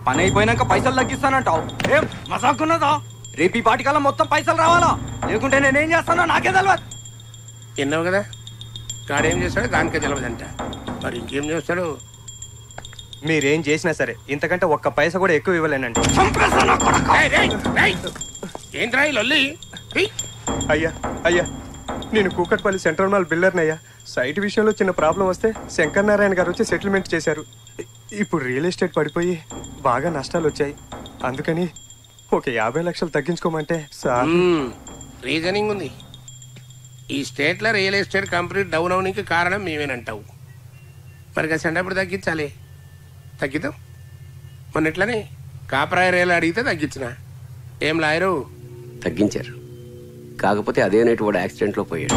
పని అయిపోయినాక పైసలు తగ్గిస్తానంటావు. ఏం మసాకున్నదా? రేపు ఈ పాటికల్లా మొత్తం పైసలు రావాలా, లేకుంటే నేనేం చేస్తానో నాకే తెలియదు. విన్నావు కదా, గాడేం చేస్తాడో దానికే తెలియదంట. మరి ఇంకేం చేస్తాడు? మీరేం చేసినా సరే ఇంతకంటే ఒక్క పైసా కూడా ఎక్కువ ఇవ్వలేనండి. ఏంట్రా ఈ లొల్లి? అయ్యా అయ్యా, నేను కూకట్పల్లి సెంట్రల్ మాల్ బిల్డర్ని అయ్యా. సైట్ విషయంలో చిన్న ప్రాబ్లం వస్తే శంకర్ నారాయణ గారు వచ్చి సెటిల్మెంట్ చేశారు. ఇప్పుడు రియల్ ఎస్టేట్ పడిపోయి బాగా నష్టాలు వచ్చాయి. అందుకని ఒక 50 లక్షలు తగ్గించుకోమంటే సార్. రీజనింగ్ ఉంది. ఈ స్టేట్లో రియల్ ఎస్టేట్ కంపెనీ డౌన్ అవడానికి కారణం మేమేనంటావు. మరి కదా ఎప్పుడు తగ్గించాలి? తగ్గిద్దాం. మొన్న ఎట్లనే కాపరాయ రేలు అడిగితే తగ్గించిన. ఏం లాయరు? తగ్గించారు. కాకపోతే అదే నైట్ వాడు యాక్సిడెంట్లో పోయాడు.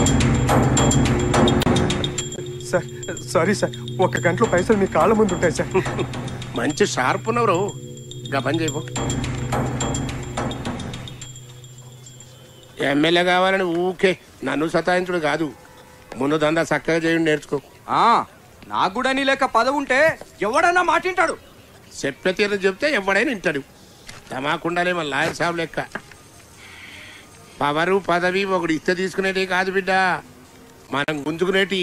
సార్ సారీ సార్, 1 గంటలో పైసలు మీ కాళ్ళ ముందు ఉంటాయి సార్. మంచి షార్ప్ ఉన్నవరు. గా పని చేయబో. ఎమ్మెల్యే కావాలని ఊకే నన్ను సతాయించుడు కాదు, ముందు దందా చక్కగా చేయండి నేర్చుకో. నాకు కూడా నీ లెక్క పదవి ఉంటే ఎవడన్నా మాటింటాడు. చెప్పే తీరు చెప్తే ఎవడైనా వింటాడు. తమాకుండాలే మన లాయర్ సాబ్ లెక్క. పవరు పదవి ఒకటి ఇస్తే తీసుకునేటి కాదు బిడ్డ, మనం గుంజుకునేటి.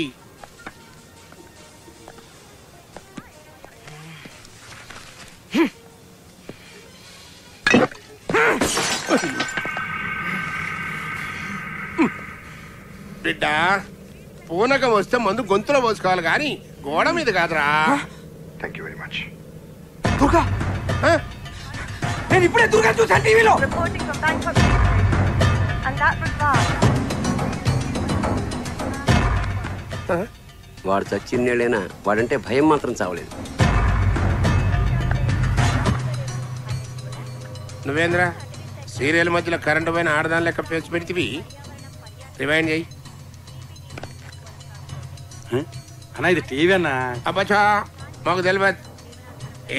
బిడ్డ పూనకం వస్తే మందు గొంతులో పోసుకోవాలి కానీ గోడ మీద కాదురా. Thank you very much. Durga, నేను ఇప్పుడే దుర్గా చూసాను టీవీలో. వాడు చచ్చిన్నేళ్ళైనా వాడంటే భయం మాత్రం చావలేదు. నువ్వేంద్ర సీరియల్ మధ్యలో కరెంటు పైన ఆడదాని లెక్క పేచి పెడితివి. రివైండ్ చేయి. అన్నా ఇది టీవీ అన్నా. అబ్బా మాకు తెలియదు.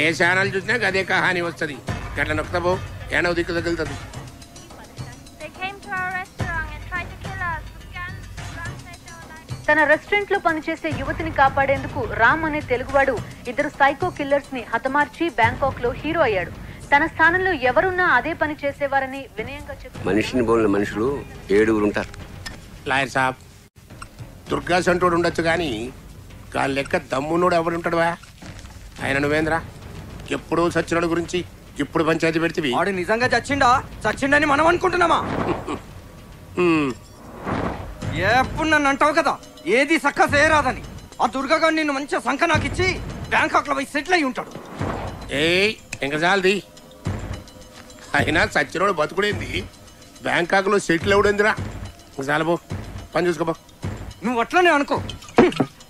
ఏ ఛానల్ చూసినా అదే కహాని వస్తుంది. గట్ల నొక్కుతాబో ఏడవ దిక్కు తగులుతుంది. తన రెస్టారెంట్ లో పనిచేసే యువతిని కాపాడేందుకు రామ్ అనే తెలుగువాడు 2 సైకో కిల్లర్స్ ని హతమార్చి బ్యాంకాక్ లో హీరో అయ్యాడు. తన స్థానంలో ఎవరున్నా అదే పని చేసేవారని వినయంగా చెప్పారు. మనిషిని పోలిన మనుషులు 7 ఉంటారు. లాయర్ సాబ్, దుర్గా సంటోడు ఉండొచ్చు కానీ గాలి లెక్క దమ్మునోడు ఎవడుంటాడువా? ఆయన నువ్వేంద్రా ఎప్పుడూ సచ్చినోడు గురించి ఇప్పుడు పంచాయతీ పెడితే వాడు నిజంగా చచ్చిండని మనం అనుకుంటున్నామా? ఎప్పుడు నన్ను అంటావు కదా ఏది సక్క చేయరాదని. ఆ దుర్గాగాడు నిన్ను మంచిగా సంఖ నాకిచ్చి బ్యాంకాక్ లో పోయి సెటిల్ అయి ఉంటాడు. ఇంకా చాలది. అయినా సచ్చినోడు బతుకుడేంది, బ్యాంకాక్ లో సెటిల్ అవడేందిరా? చాలబో, పని చూసుకోబో. నువ్వు అట్లనే అనుకో.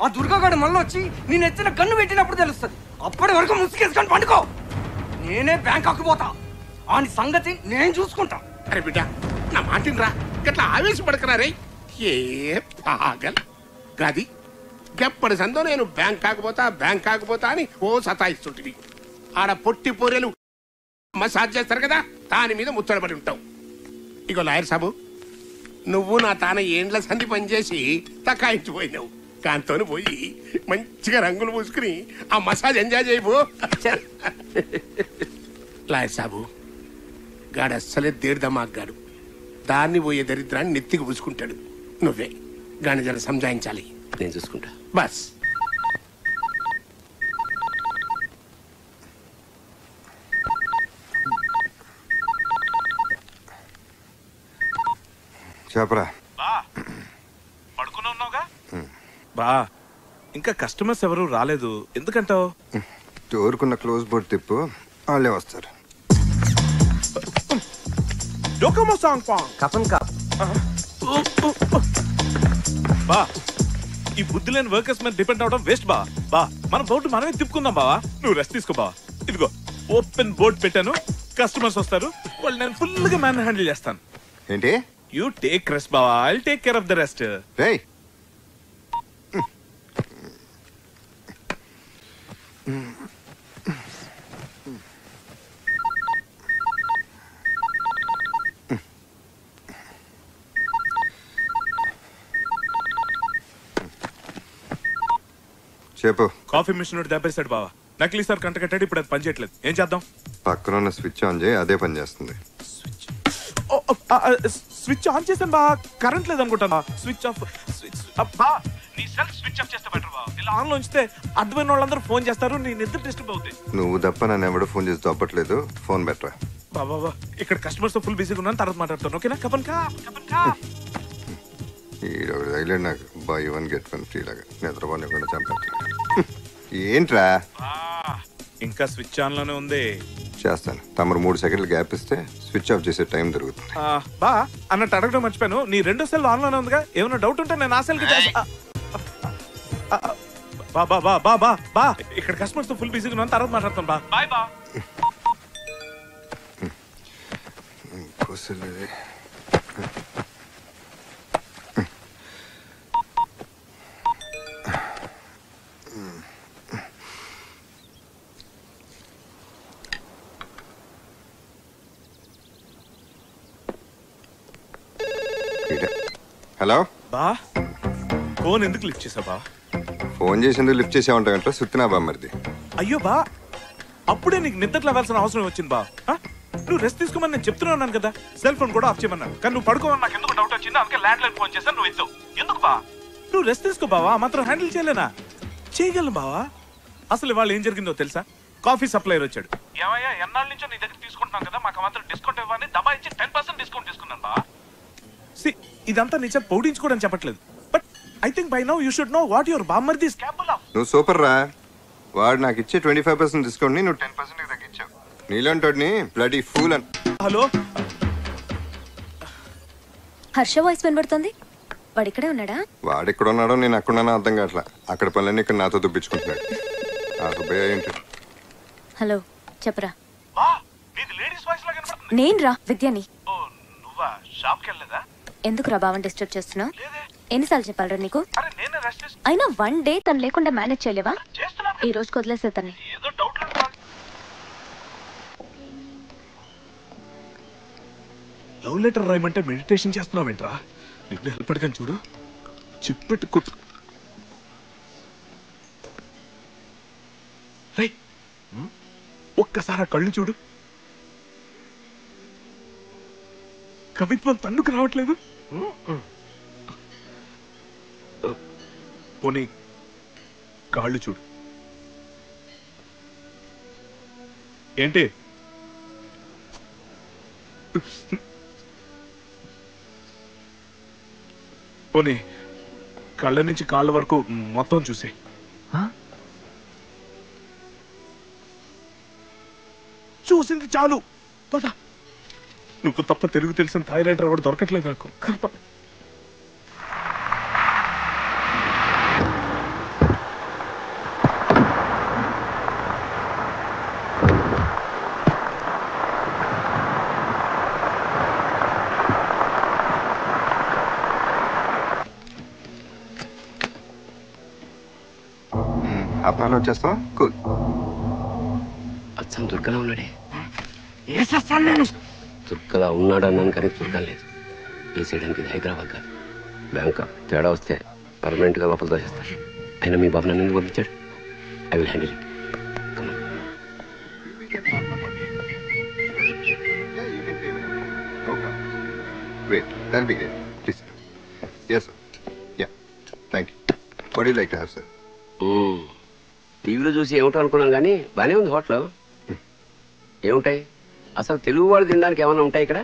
ఆ దుర్గాగాడు మళ్ళీ వచ్చి నేను ఎత్తిన గన్ను పెట్టినప్పుడు తెలుస్తుంది. అప్పటి వరకు ముసుకేసుకొని పండుకో. నేనే బ్యాంకాక్ పోతా, ఆని సంగతి నేను చూసుకుంటా. అరే బిడ్డ నా మాటినరా, గట్లా ఆవేశపడకరా. ఏ పాగల్ గది గెప్పటి సందో నేను బ్యాంకాక్ పోతా అని ఓ సతాయిస్తుంటివి. ఆడ పొట్టి పొరెలు మసాజ్ చేస్తారు కదా, దాని మీద ముచ్చటపడి ఉంటావు. ఇగో లాయర్ సాబు, నువ్వు నా తాన ఏండ్ల సంధి పనిచేసి తకాయించిపోయినావు. దాంతో పోయి మంచిగా రంగులు పూసుకుని ఆ మసాజ్ ఎంజాయ్ చేయబో. లాయర్ సాబు, గాడు అస్సలే దేడిదమ్మాగాడు. దాన్ని పోయే దరిద్రాన్ని నెత్తికి పూసుకుంటాడు. నువ్వే గాని జర సంజాయించాలి. నేను చూసుకుంటా. బస్ చెప్పరా. పడుకుని ఉన్నావుగా బా. ఇంకా కస్టమర్స్ ఎవరు రాలేదు ఎందుకంటావు? డోర్కున్న క్లోజ్ బోర్డ్ తిప్పు, వాళ్ళే వస్తారు. బా ఈ బుద్ధి లేని వర్కర్స్ మీద డిపెండ్ అవడం వేస్ట్ బా. మన బోర్డు మనమే తిప్పుకుందాం బావా. నువ్వు రెస్ట్ తీసుకో బావా. ఇదిగో ఓపెన్ బోర్డు పెట్టాను, కస్టమర్స్ వస్తారు, వాళ్ళు నేను ఫుల్ గా మ్యాన్ హ్యాండిల్ చేస్తాను. ఏంటి? యూ టేక్ రెస్ట్ బావా, I'll take care of the rest. రేయ్ చెప్పు. కాఫీ మిషన్ దెబ్బేశాడు బావా. నకిలీ సార్ కంట కట్టాడు, ఇప్పుడు అది పనిచేయట్లేదు. ఏం చేద్దాం? పక్కన ఉన్న స్విచ్ ఆన్ చేయి, అదే పని చేస్తుంది. స్విచ్ ఆన్ చేసాను బా, కరెంట్ లేదనుకుంటాను. స్విచ్ ఆఫ్ బా, నీ సెల్ స్విచ్ ఆఫ్ చేస్తే బెటర్ బా. ఇలా ఆన్ లో ఉంచితే అడ్వైన్ వాళ్ళందరూ ఫోన్ చేస్తారు, నీ నిద్ర డిస్టర్బ్ అవుతాయి. నువ్వు తప్ప నన్ను ఎవడో ఫోన్ చేసి దొబ్బట్లేదు. ఫోన్ బెటరా బాబా, ఇక్కడ కస్టమర్స్ తో ఫుల్ బిజీగా ఉన్నాను, తర్వాత మాట్లాడతాను. ఓకేనా? కపన్ కా. తగిలేడు నాకు. బై 1 get 1 ఫ్రీ లాగా నిద్రపోని కూడా చంపేస్తా. ఏంట్రా? ఇంకా స్విచ్ ఆన్ లోనే ఉంది. చేస్తాను. తమరు 3 సెకండ్లు గ్యాప్ ఇస్తే స్విచ్ ఆఫ్ చేసే టైం దొరుకుతుంది. బా అన్నట్టు అడగడం మర్చిపోయాను, నీ 2 సెల్ ఆన్ లోనే ఉందిగా, ఏమైనా డౌట్ ఉంటే నేను ఆ సెల్ కి బా బా బా బా బా బా ఇక్కడ కస్టమర్స్ తో ఫుల్ బిజీగా ఉన్నాను, తర్వాత మాట్లాడతాను బా. బాయ్ బా. హలో బా, ఫోన్ ఎందుకు లిఫ్ట్ చేసా బా? ఫోన్ చేసిందుకు లిఫ్ట్ చేసే ఉంటాయంట. సుత్తినా బామ్మరిది. అయ్యో బా, అప్పుడే నీకు నిద్ర లేవాల్సిన అవసరం వచ్చింది బా. నువ్వు రెస్ట్ తీసుకోమని నేను చెప్తున్నాను కదా, సెల్ ఫోన్ కూడా ఆఫ్ చేయమన్నాను. కానీ నువ్వు పడుకోమని నాకు ఎందుకు డౌట్ వచ్చింది, అందుకే ల్యాండ్ లైన్ ఫోన్ చేశాను, నువ్వు ఎత్తు. ఎందుకు బా? నువ్వు రెస్ట్ తీసుకో బావా, మాత్రం హ్యాండిల్ చేయలేనా? చేయగలను బావా. అసలు ఇవాళ ఏం జరిగిందో తెలుసా? కాఫీ సప్లైర్ వచ్చాడు. ఏమయ్యా, ఎన్నాళ్ళ నుంచో నీ దగ్గర తీసుకుంటున్నాం కదా, మాకు మాత్రం డిస్కౌంట్ ఇవ్వని దబా ఇచ్చి 10% డిస్కౌంట్ తీసుకున్నాను బా. ఇదంతా నిజం పౌడించుకోవడం చెప్పట్లేదు, but I think by now you should know what your బామ్మర్ది ఇస్ కేపబుల్ ఆఫ్. నువ్వు సూపర్ రా. వాడు నాకు ఇచ్చే 25% డిస్కౌంట్ ని నువ్వు 10% తగ్గించావు. నీలాంటి బ్లడీ ఫూల్ అని. హలో, హర్ష వాయిస్ వినబడుతుంది. వాడు ఇక్కడే ఉన్నాడా? వాడు ఎక్కడ ఉన్నాడో నేను అక్కడున్నానో అర్థం కావట్లా. అక్కడ పనులన్నీ ఇక్కడ నాతో దుబ్బించుకుంటున్నాడు. ఆ సుబ్బయ్య ఏంటి? హలో, చెప్పరా. నేను నేను రా విద్యని. నువ్వా? షాప్ కి వెళ్ళలేదా? ఎందుకు రా బావని డిస్టర్బ్ చేస్తున్నావు? ఎన్నిసార్లు చెప్పాలరా నీకు? అరే నేనే రెస్ట్ చేస్తా. అయినా 1 డే తను లేకుండా మేనేజ్ చేయలేవా? ఈ రోజు వదిలేసే తన్ని. ఏదో డౌట్ లేదు. లవ్ లెటర్ రాయమంటే మెడిటేషన్ చేస్తున్నావేంట్రా? నిన్ను హెల్ప్ అడగని చూడు, చిప్పెట్టు కుట్టు. రై, ఒక్కసారి ఆ కళ్ళు చూడు. కవిత్వం తన్నుకు రావట్లేదు. పోనీ కాళ్ళు చూడు. ఏంటి? పోనీ కళ్ళ నుంచి కాళ్ళ వరకు మొత్తం చూసే. చూసింది చాలు, పద. నువ్వు తప్ప తెలుగు తెలిసిన థాయిలైట్ రావడం దొరకట్లేదు నాకు. అప్నాలో వచ్చేస్తావా? కూల్. అచ్చం దుర్గలా ఉన్నాడే. దుర్గలా ఉన్నాడు అన్నాను, కానీ దుర్గా లేదు. వేసేయడానికి ఇది హైదరాబాద్ కాదు, బ్యాంకాక్. తేడా వస్తే పర్మనెంట్గా లోపల దోచేస్తాడు. అయినా మీ బాబు నన్ను ఎందుకు పంపించాడు? I will handle it. Wait, that'll be great. Please. Yes, sir. Yeah. Thank you. What do you like to have, sir? టీవీలో చూసి ఏమిటో అనుకున్నాను, కానీ బాగానే ఉంది హోటల్. ఏముంటాయి అసలు? తెలుగు వాళ్ళు తినడానికి ఏమైనా ఉంటాయి ఇక్కడ?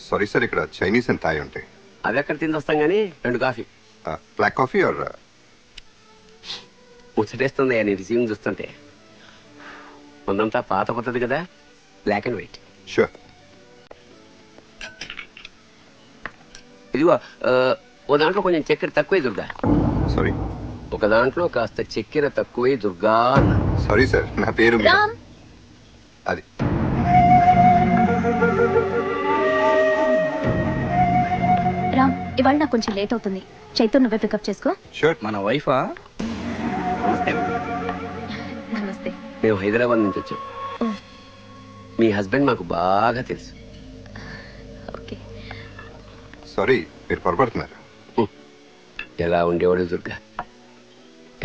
సారీ సార్, ఇక్కడ చైనీస్ అండ్ థాయ్ ఉంటాయి. అవి ఎక్కడ తిని వస్తాం, కానీ 2 కాఫీ. Black coffee or? ముచ్చటేస్తుంది నీ రిసీవింగ్ చూస్తుంటే. కొందంతా పాత పద్ధతి కదా, బ్లాక్ అండ్ వైట్. షూర్. ఇదిగో ఓ దాంట్లో కొంచెం చక్కెర తక్కువే దుర్గా. సారీ, ఒక దాంట్లో కాస్త చక్కెర తక్కువే దుర్గా అన్న. సారీ సార్, నా పేరు అది. రామ్, ఇవాళ నాకు కొంచెం లేట్ అవుతుంది. చైతన్య నువ్వే పికప్ చేసుకో. షూర్. మన వైఫా? నమస్తే. మేము హైదరాబాద్ నుంచి వచ్చాం. మీ హస్బెండ్ మాకు బాగా తెలుసు. ఓకే. సారీ, మీరు పొరపడుతున్నారు. ఎలా ఉండేవాడు దుర్గా,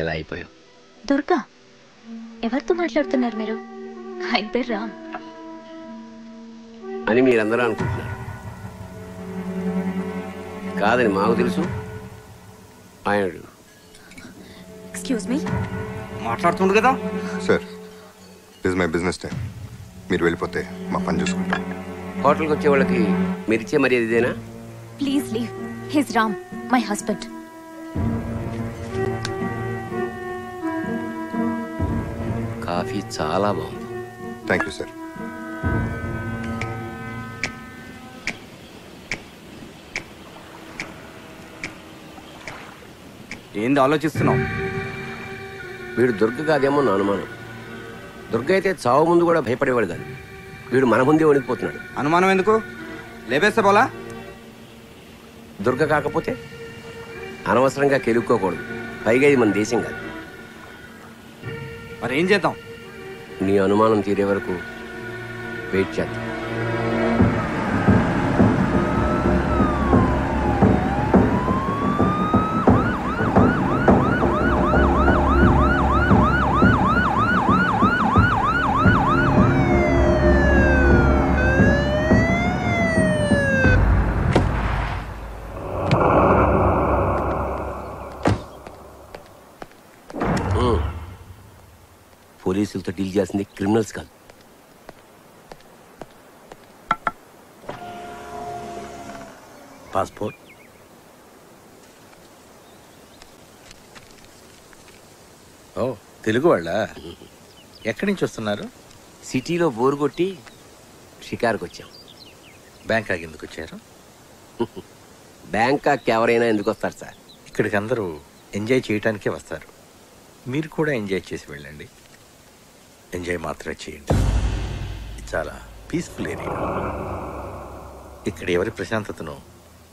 ఎలా అయిపోయావు? దుర్గా ఎవరితో మాట్లాడుతున్నారు మీరు? ఆయన పేరు రామ్ అని మీరందరూ అనుకుంటున్నారు. కాదని మాకు తెలుసు. ఆయన ఎక్స్క్యూజ్ మీ. మాట్లాడుతుండు కదా. Sir, this my business time. మీరు వెళ్ళిపోతే మా పని చూసుకుంటాం. హోటల్కి వచ్చే వాళ్ళకి మీరు ఇచ్చే మర్యాద ఇదేనా? Please leave. His Ram, my husband. Coffee చాలా బాగుంది. Thank you sir. ఏంది ఆలోచిస్తున్నావు? వీడు దుర్గ కాదేమో నా అనుమానం. దుర్గ అయితే చావు ముందు కూడా భయపడేవాడు కాదు. వీడు మన ముందే వణికిపోతున్నాడు. అనుమానం ఎందుకు? లేపేస్తే పోలా? దుర్గ కాకపోతే అనవసరంగా కెలుక్కోకూడదు. పైగా ఇది మన దేశం కాదు. మరి ఏం చేద్దాం? నీ అనుమానం తీరే వరకు వెయిట్ చేద్దాం. పోలీసులతో డీల్ చేసింది క్రిమినల్స్ కాదు. పాస్పోర్ట్. ఓ, తెలుగు వాళ్ళ? ఎక్కడి నుంచి వస్తున్నారు? సిటీలో బోరు కొట్టి షికారుకు వచ్చాం. బ్యాంకాక్ ఎందుకు వచ్చారు? బ్యాంకాక్ ఎవరైనా ఎందుకు వస్తారు సార్? ఇక్కడికి అందరూ ఎంజాయ్ చేయటానికే వస్తారు. మీరు కూడా ఎంజాయ్ చేసి వెళ్ళండి. ఎంజాయ్ మాత్రమే చేయండి. ఇది చాలా పీస్ఫుల్ ఏరియా. ఇక్కడ ఎవరి ప్రశాంతతను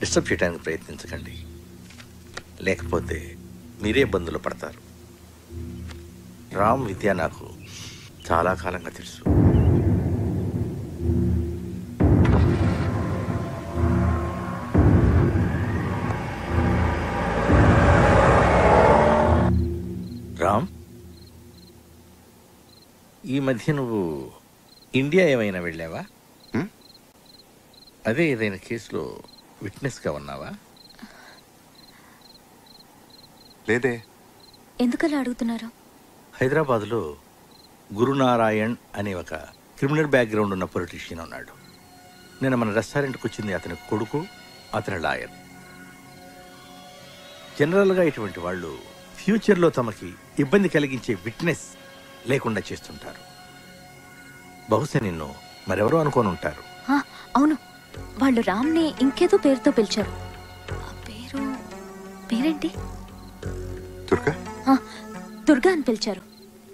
డిస్టర్బ్ చేయడానికి ప్రయత్నించకండి, లేకపోతే మీరే ఇబ్బందులు పడతారు. రామ్ విద్య నాకు చాలా కాలంగా తెలుసు. రామ్, ఈ మధ్య నువ్వు ఇండియా ఏమైనా వెళ్ళావా? అదే ఏదైనా కేసులో విట్నెస్గా ఉన్నావా? లేదే. ఎందుకలా అడుగుతున్నారు? హైదరాబాద్లో గురునారాయణ్ అనే ఒక క్రిమినల్ బ్యాక్గ్రౌండ్ ఉన్న పొలిటీషియన్ ఉన్నాడు. నేను మన రెస్టారెంట్కి వచ్చింది అతని కొడుకు, అతని లాయర్. జనరల్గా ఇటువంటి వాళ్ళు ఫ్యూచర్లో తమకి ఇబ్బంది కలిగించే విట్నెస్ లేకుండా చేస్తుంటారు. బహుశా నిన్ను మరెవరో అనుకోని ఉంటారు. అవును, వాళ్ళు రామ్ని ఇంకేదో పేరుతో పిలిచారు. పేరేంటి? దుర్గా. దుర్గా అని పిలిచారు.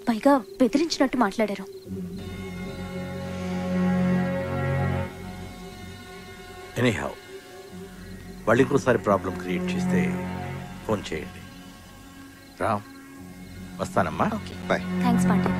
పైగా బెదిరించినట్టు మాట్లాడారు. ఎనీహౌ, వాళ్ళు ఇంకోసారి ప్రాబ్లం క్రియేట్ చేస్తే ఫోన్ చేయండి. రామ్, వస్తానమ్మా. Okay, bye. థ్యాంక్స్ పాండే.